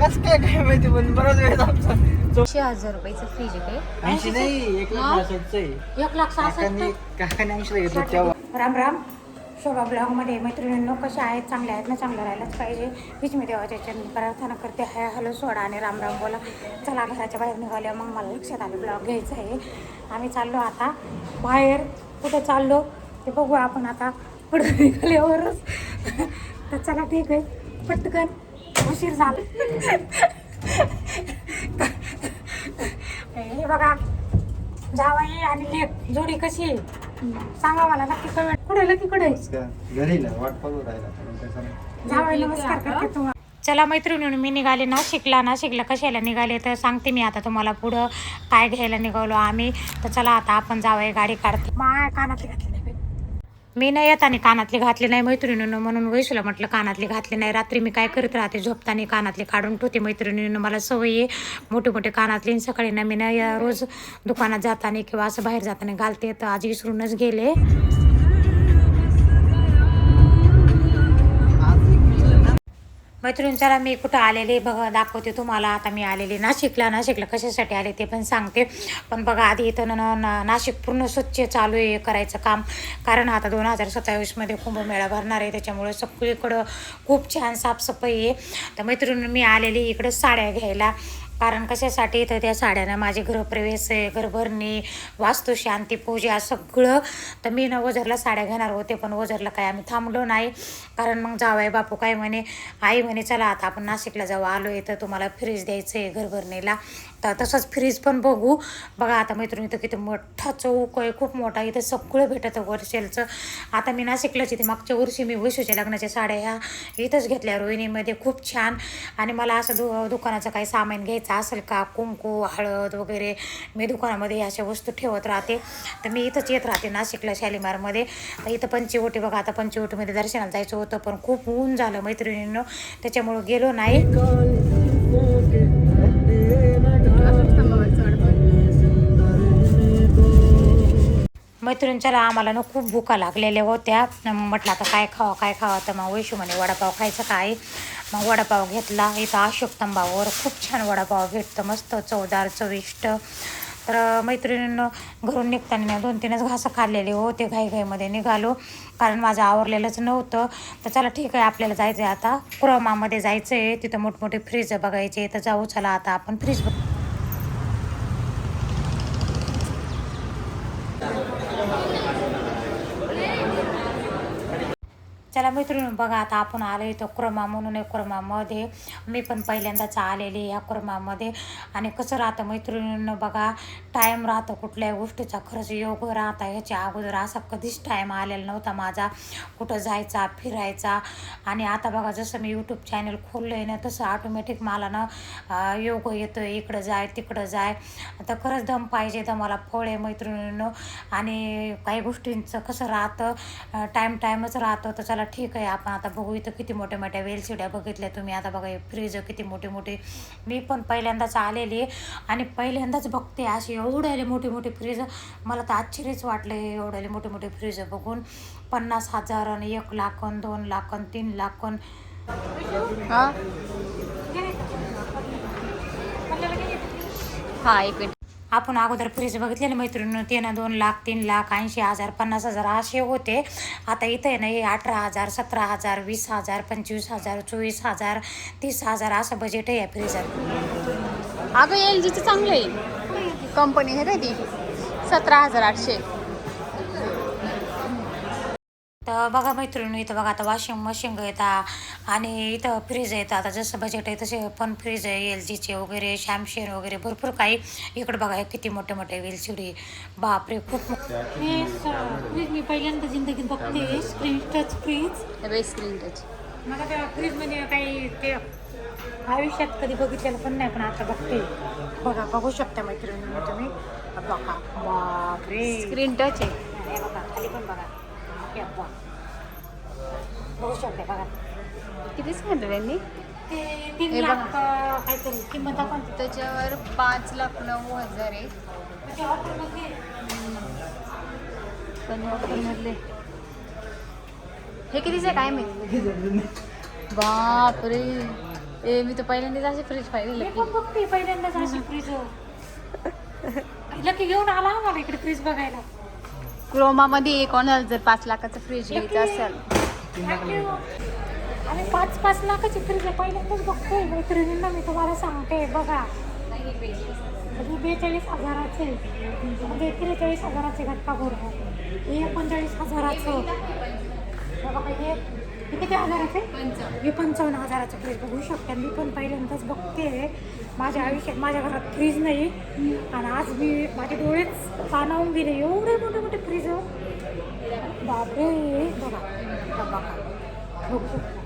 कस काय काय माहिती पण बराच वेळ आमचा 200,000 रुपयाचं फ्रीज आहे. 80 नाही 1,66,000 आहे. 1,66,000. काकाने 80 घेतलं तेव्हा. राम राम. शोभा ब्लॉगमध्ये मैत्रिणींनो कशा आहेत? चांगल्या आहेत ना? चांगलं राहायलाच पाहिजे हीच मी देवाच्या चरणी प्रार्थना करते. हाय हॅलो सोडा आणि राम राम बोला. चला घराच्या बाहेर निघाल्या मग मला लक्षात आलं ब्लॉग घ्यायचं आहे. आम्ही चाललो आता बाहेर. कुठे चाललो ते बघू आपण आता पुढे निघाल्यावरच. तर चला ठीक आहे पटकन उशीर झाला. हे बघा जावई आणि लेक जोडी कशी आहे सांगा मला नक्की कमेंट. कुठे की कुठे घरी ना वाट पाहू राहिला जावई नमस्कार करते तुम्हाला. चला मैत्रिणी मी निघाले नाशिकला कशाला निघाले तर सांगते मी आता तुम्हाला पुढं काय घ्यायला निघालो आम्ही. तर चला आता आपण जावई गाडी काढते. माय कानातली घातली नाही मी नाही येत आणि कानातली घातली नाही मैत्रिणीनं म्हणून वैशूला म्हटलं कानातली घातली नाही. रात्री मी काय करत राहते झोपताना कानातली काढून ठेवते. मैत्रिणीनं मला सवय आहे मोठे मोठे कानातली. सकाळी ना मी नाही रोज दुकानात जाताना किंवा असं बाहेर जाताना घालते. तर आज विसरूनच गेले. मैत्रिणी चला मी कुठं आलेले बघा दाखवते तुम्हाला. आता मी आलेले नाशिकला कशासाठी आले ते पण सांगते. पण बघा आधी इथं नाशिक पूर्ण स्वच्छ चालू आहे करायचं काम. कारण आता 2027मध्ये कुंभमेळा भरणार आहे त्याच्यामुळे सगळीकडं खूप छान साफसफाई आहे. तर मैत्रिणी मी आलेली इकडं साड्या घ्यायला. कारण कशासाठी तर त्या साड्यानं माझे गृहप्रवेश आहे घरभरणी वास्तुशांती पूजा सगळं. तर मी ना ओझरला साड्या घेणार होते पण ओझरला काय आम्ही थांबलो नाही. कारण मग जावई बापू काय म्हणे आई म्हणे चला आता आपण नाशिकला जाऊ आलो आहे तर तुम्हाला फ्रीज द्यायचं आहे घरभरणीला. तर तसंच फ्रीज पण बघू. बघा आता मैत्रिणी तर किती मोठा चौक आहे खूप मोठा. इथं सगळं भेटतं होलसेलचं. आता मी नाशिकलाच इथे मागच्या वर्षी मी वैशूच्या लग्नाच्या साड्या ह्या इथंच घेतल्या रोहिणीमध्ये खूप छान. आणि मला असं दुकानाचं काही सामान घ्यायचं असेल का कुंकू हळद वगैरे मी दुकानामध्ये अशा वस्तू ठेवत राहते. तर मी इथंच येत राहते नाशिकला शालीमारमध्ये. तर इथं पंचवटी बघा आता पंचवटीमध्ये दर्शनाला जायचं होतं पण खूप ऊन झालं मैत्रिणींनो त्याच्यामुळं गेलो नाही. मैत्रिणींच्याला आम्हाला ना खूप भुका लागलेल्या होत्या. म्हटलं आता काय खावा तर मग वैशू म्हणे वडापाव खायचं काय. मग वडापाव घेतला. इथं अशोक स्तंभावर खूप छान वडापाव भेटतं मस्त चवदार चविष्ट. तर मैत्रिणींनं घरून निघताना 2-3च घासं खाल्लेले होते घाईमध्ये निघालो कारण माझं आवरलेलंच नव्हतं. तर चला ठीक आहे आपल्याला जायचं आहे आता क्रोमामध्ये जायचं आहे. तिथं मोठमोठे फ्रीज बघायचे तर जाऊ चला आता आपण फ्रीज चला मैत्रिणी बघा आता आपण आलो इथं क्रमा म्हणून आहे. क्रमामध्ये मी पण पहिल्यांदाच आलेली या क्रमामध्ये. आणि कसं राहतं मैत्रिणींना बघा टाईम राहतं कुठल्याही गोष्टीचा खरंच योग राहता. ह्याच्या अगोदर असा कधीच टाईम आलेला नव्हता माझा कुठं जायचा फिरायचा. आणि आता बघा जसं मी यूट्यूब चॅनल खोललं आहे ना तसं ऑटोमॅटिक मला ना योग येतो इकडं जाय तिकडं जाय. तर खरंच दम पाहिजे तर मला फळ आहे मैत्रिणींनो. आणि काही गोष्टींचं कसं राहतं टाईमच राहतं. तर चला ठीक आहे आपण आता बघू. इथं किती मोठ्या मोठ्या वेलशिड्या बघितल्या तुम्ही. आता बघा फ्रीज किती मोठे मोठे. मी पण पहिल्यांदाच आलेली आहे आणि पहिल्यांदाच बघते असे एवढ्याले मोठे मोठे फ्रीज. मला तर आश्चर्यच वाटलं एवढ्याले मोठे मोठे फ्रीज बघून. 50,000 आणि 1 लाख 2 लाख 3 लाख. हा एक मिनिट. आपण अगोदर फ्रीज बघितले ना मैत्रिणी ते ना 2 लाख 3 लाख 80,000 50,000 असे होते. आता इथं आहे ना हे 18,000 17,000 20,000 25,000 24,000 30,000 असं बजेट आहे या फ्रीजर. अगं LGचं चांगलं आहे कंपनी आहे काय ती 17,800. तर बघा मैत्रिणी इथं बघा आता वॉशिंग मशीन येतात आणि इथं फ्रीज येतात. आता जसं बजेट आहे तसे पण फ्रीज आहे LGचे वगैरे शॅमशेन वगैरे भरपूर काही. इकडं बघा हे किती मोठे मोठे वेलशिडी बापरे खूप. फ्रीज मी पहिल्यांदा जिंदगीत बघते screen touch fridge. Screen touch मला त्या फ्रीजमध्ये काही ते आयुष्यात कधी बघितलेलं पण नाही पण आता बघते. बघा बघू शकता मैत्रिणी तुम्ही बघा बापरे स्क्रीन टच आहे. हे बघा खाली पण बघा बघू शकते बघा किती सांगितलं त्यांनी ते 3 लाख काहीतरी किंमत आपण त्याच्यावर 5,09,000 आहे. पण ऑफरमधले हे कितीचं आहे काय माहिती. बापरे मी तर पहिल्यांदाच असे फ्रीज पाहिजे. मी पण बघते पहिल्यांदाच अशी फ्रीज. लकी घेऊन आला आम्हाला इकडे फ्रीज बघायला. क्रोमामध्ये कोणाला जर 5 लाखाचं फ्रीज घ्यायचं असेल. आम्ही 5-5 लाखाची फ्रीज पहिल्यांदाच बघतोय मैत्रिणींना. मी तुम्हाला सांगते बघा, 42,000चे म्हणजे 43,000चे घटका भरतो. हे 39,000चं. हे किती हजाराचे? हे 55,000चं फ्रीज बघू शकता. मी पण पहिल्यांदाच बघते माझ्या आयुष्यात. माझ्या घरात फ्रीज नाही आणि आज मी माझे डोळेच पाणावून गेले. एवढे मोठे मोठे फ्रीज. बापरे बघा बघा बघू शकता.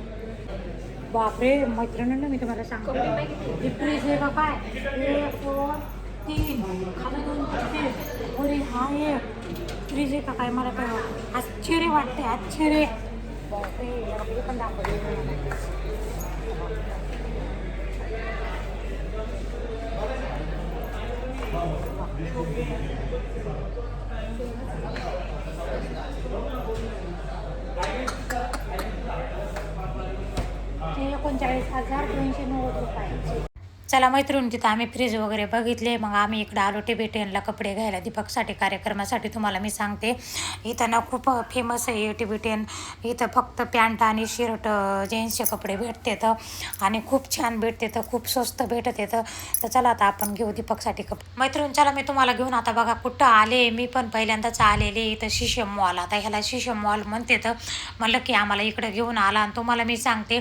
बापरे मैत्रिणींना मी तुम्हाला सांगते हे फ्रीज आहे का काय. 1 2 3 खाली 2 पट्टे वरे हा एक फ्रीज आहे का काय. मला काय आश्चर्य वाटते, आश्चर्य. बापरे हे पण दाखवते. ते 39,290 रुपये. चला मैत्रीण, तिथं आम्ही फ्रीज वगैरे बघितले. मग आम्ही इकडं आलो टिबेटियनला कपडे घ्यायला दीपकसाठी कार्यक्रमासाठी. तुम्हाला मी सांगते इथं ना खूप फेमस आहे टिबेटियन. इथं फक्त पॅन्ट आणि शर्ट जेंट्सचे कपडे भेटतात आणि खूप छान भेटते तर खूप स्वस्त भेटत येतं. तर चला आता आपण घेऊ दीपकसाठी कपडे. मैत्रीण चला मी तुम्हाला घेऊन आता बघा कुठं आले. मी पण पहिल्यांदाच आलेले इथं शिशम मॉल. आता ह्याला शिशम मॉल म्हणते. तर म्हणलं की आम्हाला इकडं घेऊन आला. आणि तुम्हाला मी सांगते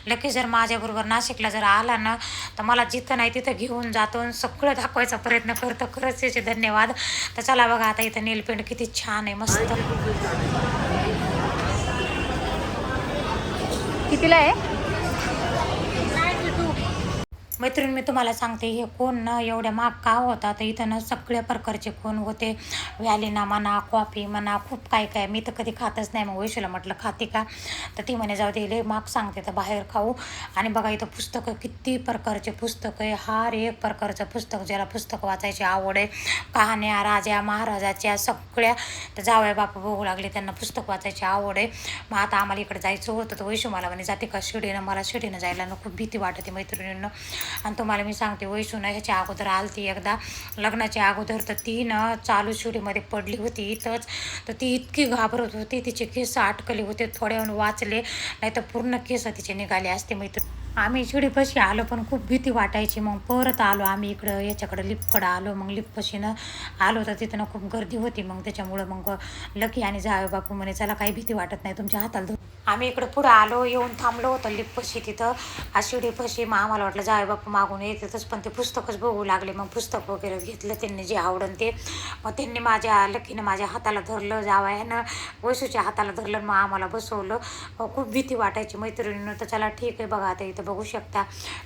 लकी जर माझ्याबरोबर नाशिकला जर आला ना तर मला जिथं नाही तिथं घेऊन जातो, सगळं दाखवायचा प्रयत्न करतो. खरंच याचे धन्यवाद. तर चला बघा आता इथं नेलपेंट किती छान आहे, मस्त. कितीला आहे? मैत्रीण मी तुम्हाला सांगते हे कोण ना एवढ्या महाग का होता. तर इथं ना सगळ्या प्रकारचे कोण होते. व्हॅलिना म्हणा, कॉफी म्हणा, खूप काय काय. मी तर कधी खातच नाही. मग वैशूला म्हटलं खाते का, तर ती म्हणे जाऊ दे लय महाग सांगते तर बाहेर खाऊ. आणि बघा इथं पुस्तकं, किती प्रकारचे पुस्तकं आहे. हर एक प्रकारचं पुस्तक. ज्याला पुस्तक वाचायची आवड आहे, कहाण्या राजा महाराजाच्या सगळ्या. तर जावया बापू बघू लागले, त्यांना पुस्तक वाचायची आवड आहे. मग आता आम्हाला इकडे जायचं होतं. तर वैशू मला म्हणे जाते का शिडीनं. मला शिडीनं जायला ना खूप भीती वाटते मैत्रिणींना. आणि तुम्हाला मी सांगते वैशूनं ह्याच्या अगोदर आलती एकदा लग्नाच्या अगोदर. तर ती ना चालू शिडीमध्ये पडली होती इथंच. तर ती इतकी घाबरत होती. तिचे केस अटकले होते, थोड्याहून वाचले, नाही तर पूर्ण केस तिचे निघाले असते मैत्रीण. आम्ही शिडीपाशी आलो पण खूप भीती वाटायची. मग परत आलो आम्ही इकडं याच्याकडं लिफ्टकडं आलो. मग लिफ्टपाशीनं आलो तर तिथं ना खूप गर्दी होती. मग त्याच्यामुळं मग लकी आणि जावे बापू म्हणे चला काही भीती वाटत नाही, तुमच्या हाताला धरून. आम्ही इकडं पुढं आलो, येऊन थांबलो होतो लिफ्टपाशी तिथं शिडीपाशी. मग आम्हाला वाटलं जावे बापू मागून येतातच, पण ते पुस्तकच बघू लागले. मग पुस्तक वगैरे घेतलं त्यांनी जे आवडन ते. मग त्यांनी माझ्या लकीनं माझ्या हाताला धरलं, जावयानं वैशूच्या हाताला धरलं. मग आम्हाला बसवलं. खूप भीती वाटायची मैत्रिणीनं. तर चला ठीक आहे. बघा आता इथं बघू शकता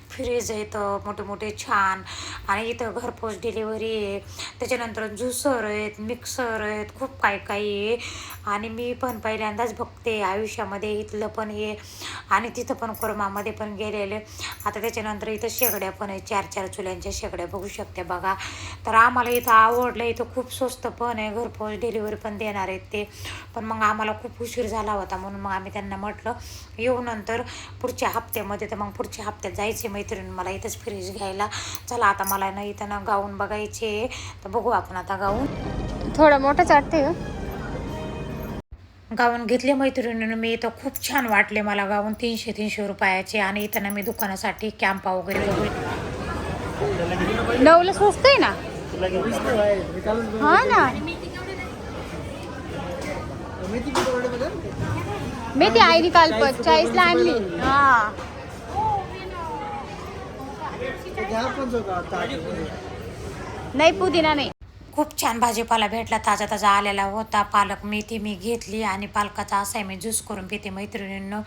फ्रीज आहेत मोठे मोठे छान. आणि इथं घरपोच डिलिव्हरी आहे. त्याच्यानंतर ज्युसर आहेत, मिक्सर आहेत, खूप काही काही आहे. आणि मी पण पहिल्यांदाच बघते आयुष्यामध्ये इथलं पण हे. आणि तिथं पण कोरमामध्ये पण गेलेले. आता त्याच्यानंतर इथं शेगड्या पण आहे, 4-4 चुल्यांच्या शेगड्या बघू शकते बघा. तर आम्हाला इथं आवडलं. इथं खूप स्वस्त पण आहे, घरपोच डिलिव्हरी पण देणार आहेत ते. पण मग आम्हाला खूप उशीर झाला होता म्हणून मग आम्ही त्यांना म्हटलं येऊ नंतर पुढच्या हप्त्यामध्ये. तर मग पुढच्या हप्त्यात जायचे मैत्रिणी मला इथंच फ्रीज घ्यायला. चला आता मला ना इथं ना गाऊन बघायचे. तर बघू आपण आता गाऊन. थोडं मोठंच वाटते. गाऊन घेतले मैत्रिणीनं मी. इथं खूप छान वाटले मला गाऊन. 300 रुपयाचे. आणि इथं ना मी दुकानासाठी कॅम्पा वगैरे बघू. 9ला स्वस्त आहे ना. हा ना, मेथी आईने काल 40ला आणली. हा नाही, पुदिना नाही. खूप छान भाजीपाला भेटला, ताजा ताजा आलेला होता. पालक मेथी मी घेतली आणि पालकाचा असा मी ज्यूस करून पिते मैत्रिणींना.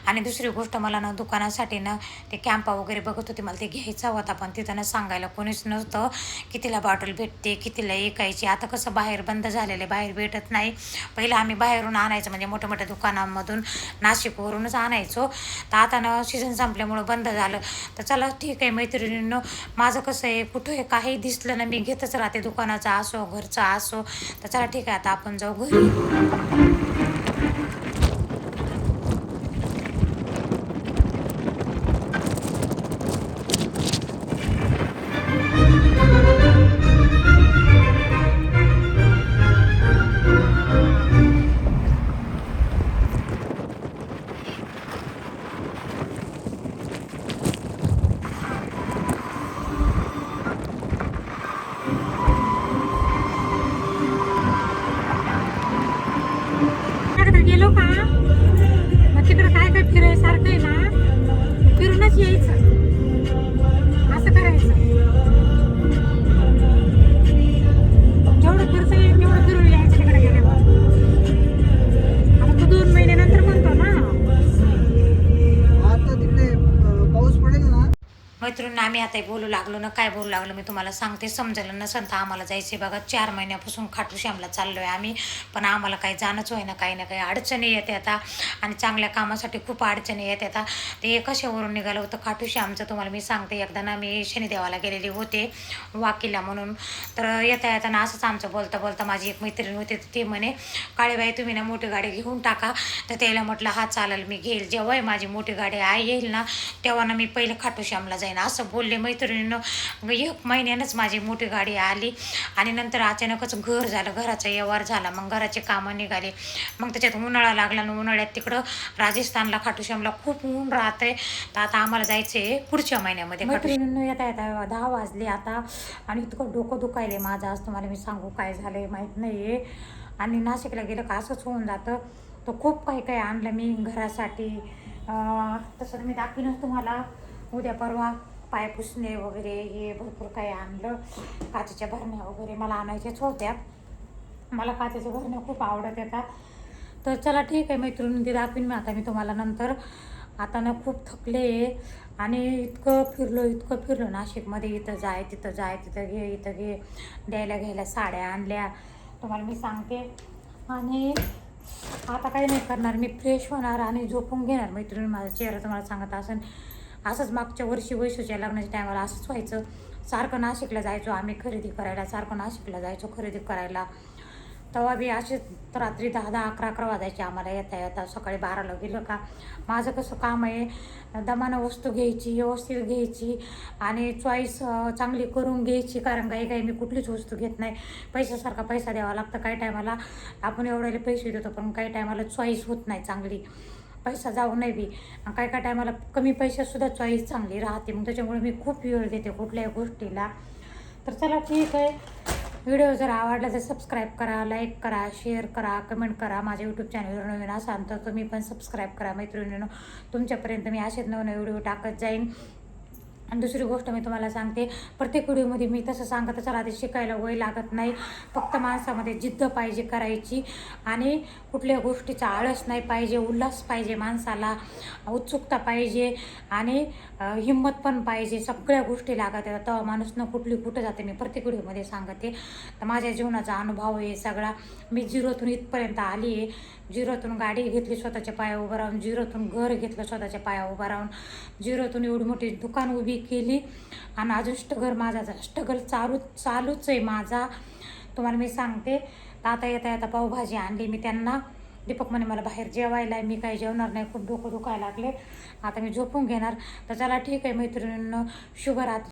आणि दुसरी गोष्ट मला ना दुकानासाठी ना ते कॅम्पा वगैरे बघत होते, मला ते घ्यायचा होता. पण तिथं ना सांगायला कोणीच नव्हतं कितीला बॉटल भेटते, कितीला ऐकायची. आता कसं बाहेर बंद झालेलं आहे, बाहेर भेटत नाही. पहिलं आम्ही बाहेरून आणायचं, म्हणजे मोठ्या मोठ्या दुकानांमधून नाशिकवरूनच आणायचो. तर आता ना सीझन संपल्यामुळं बंद झालं. तर चला ठीक आहे मैत्रिणींना. माझं कसं आहे कुठं आहे काही दिसलं ना मी घेतच राहते, दुकानाचा असो घरचा असो. तर चला ठीक आहे आता आपण जाऊ घरी. मैत्रिणींना आम्ही आता बोलू लागलो ना, काय बोलू लागलो मी तुम्हाला सांगते, समजलं नसेल तर आम्हाला जायचे बघा 4 महिन्यापासून खाटू श्यामला चाललो आहे आम्ही, पण आम्हाला काही जाणंच होय ना, काही ना काही अडचणी येते आता आणि चांगल्या कामासाठी खूप अडचणी येते आता. ते कशावरून निघालं होतं खाटू श्यामचं तुम्हाला मी सांगते. एकदा ना मी शनिदेवाला गेलेले होते वाकीला म्हणून, तर येता येताना असंच आमचं बोलता बोलता माझी एक मैत्रीण होती, ती म्हणे काळेबाई तुम्ही ना मोठी गाडी घेऊन टाका. तर त्याला म्हटलं हा चालेल मी घेईल, जेव्हा माझी मोठी गाडी येईल ना तेव्हा ना मी पहिले खाटू श्यामला जाईन असं बोलले मैत्रिणीनं. 1 महिन्यानंच माझी मोठी गाडी आली आणि नंतर अचानकच घर झालं, घराचा व्यवहार झाला, मग घराचे कामं निघाले, मग त्याच्यात उन्हाळा लागला आणि उन्हाळ्यात तिकडं राजस्थानला खाटू श्यामला खूप ऊन राहते. तर आता आम्हाला जायचं आहे पुढच्या महिन्यामध्ये. मैत्रिणींनो येता येता 10 वाजले आता आणि इतकं डोकं दुखायले माझं, आज तुम्हाला मी सांगू काय झालं आहे माहीत नाही आहे. आणि नाशिकला गेलं का असंच होऊन जातं. तर खूप काही काही आणलं मी घरासाठी, तसं मी दाखवीनच तुम्हाला उद्या परवा. पाय पुसणे वगैरे हे भरपूर काही आणलं, काचेच्या भरण्या वगैरे मला आणायच्याच होत्या, मला काचेच्या भरण्या खूप आवडत येतात. तर चला ठीक आहे मैत्रिणी, ते दाखवीन मी आता मी तुम्हाला नंतर. आता ना खूप थकले आणि इतकं फिरलो नाशिकमध्ये, इथं जाय तिथं जाय, तिथं घे द्यायला घ्यायला साड्या आणल्या तुम्हाला मी सांगते. आणि आता काही नाही करणार, मी फ्रेश होणार आणि झोपून घेणार मैत्रिणी. माझा चेहरा तुम्हाला सांगत असेल असंच मागच्या वर्षी वैशूच्या लग्नाच्या टायमाला असंच व्हायचं. सारखं नाशिकला जायचो आम्ही खरेदी करायला, सारखं नाशिकला जायचो खरेदी करायला. तेव्हा बी असेच रात्री 10-10, 11-11 वाजायचे आम्हाला येता. सकाळी 12ला गेलं का माझं कसं काम आहे, दमानं वस्तू घ्यायची, व्यवस्थित घ्यायची आणि चॉईस चांगली करून घ्यायची, कारण काही मी कुठलीच वस्तू घेत नाही. पैशासारखा पैसा द्यावा लागतं. काही टायमाला आपण एवढ्याला पैसे देतो पण काही टायमाला चॉईस होत नाही चांगली, पैसा जाऊ नाही बी. काही टायमाला कमी पैशातसुद्धा चॉईस चांगली राहते. मग त्याच्यामुळे मी खूप वेळ देते कुठल्याही गोष्टीला. तर चला ठीक आहे, व्हिडिओ जर आवडला तर सबस्क्राईब करा, लाईक करा, शेअर करा, कमेंट करा. माझ्या यूट्यूब चॅनलवर नवीन असाल तर तुम्ही पण सबस्क्राईब करा मैत्रिणींनो. तुमच्यापर्यंत मी असेच नवनवे व्हिडिओ टाकत जाईन. आणि दुसरी गोष्ट मी तुम्हाला सांगते, प्रत्येक व्हिडिओमध्ये मी तसं सांगत चला ते शिकायला वय लागत नाही, फक्त माणसामध्ये जिद्द पाहिजे करायची आणि कुठल्या गोष्टीचा आळस नाही पाहिजे, उल्हास पाहिजे माणसाला, उत्सुकता पाहिजे आणि हिंमत पण पाहिजे. सगळ्या गोष्टी लागत आहेत तेव्हा माणूस न कुठं जाते. मी प्रत्येक व्हिडिओमध्ये सांगते. तर माझ्या जीवनाचा अनुभव आहे सगळा. मी 0तून इथपर्यंत आली आहे. 0तून गाडी घेतली स्वतःच्या पायावर उभं राहून, 0तून घर घेतलं स्वतःच्या पायावर उभं राहून, 0तून एवढी मोठी दुकान उभी केली आणि अजून स्ट्रगल चालूच आहे माझा, तुम्हाला मी सांगते. तर आता येता पावभाजी आणली मी त्यांना. दीपक म्हणे मला बाहेर जेवायला आहे, मी काही जेवणार नाही, खूप डोकं दुखायला लागले, आता मी झोपून घेणार. तर चला ठीक आहे मैत्रिणींनो, शुभरात्री.